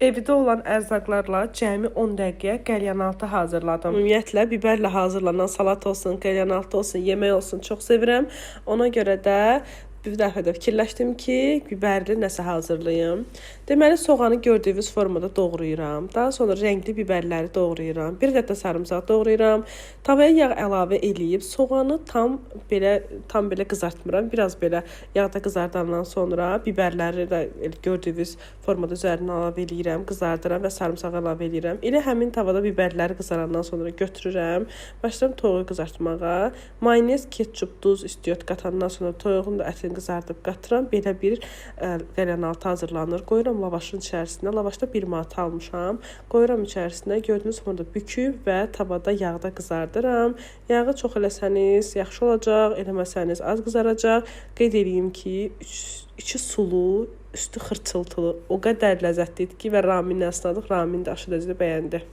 Evdə olan ərzaqlarla cəmi 10 dəqiqəyə qəlyanaltı hazırladım. Ümumiyyətlə, biberlə hazırlanan salat olsun, qəlyanaltı olsun, yemək olsun çox sevirəm. Ona görə də bir dəfə də fikirləşdim ki, biberli nəsə hazırlayım. Deməli, soğanı gördüyünüz formada doğrayıram. Daha sonra rəngli biberləri doğrayıram. Bir dəstə sarımsaq doğrayıram. Tavaya yağ əlavə eləyib, soğanı tam belə qızartmıram. Biraz belə yağda qızardandan sonra biberləri də gördüyünüz formada üzərinə əlavə eləyirəm, qızardıram və sarımsaq əlavə eləyirəm. Elə həmin tavada biberləri qızarandan sonra götürürəm. Başlayıram toyuğu qızartmağa. Mayonez, ketçup, duz, istiot qatandan sonra toyuğun da ətini qızardıb qatıram. Belə bir qəlyanaltı hazırlanır. Qoyuram lavaşın içərisinə. Lavaşda 1 manat almışam. Qoyuram içərisinə. Gördüyünüz formada büküb və tavada yağda qızardıram. Yağı çox eləsəniz yaxşı olacaq, eləməsəniz az qızaracaq. Qeyd edeyim ki, içi sulu, üstü xırçıltılı. O qədər ləzzətlidir ki, və Ramin əsnadıq. Ramin də aşırı dərəcədə bəyəndi.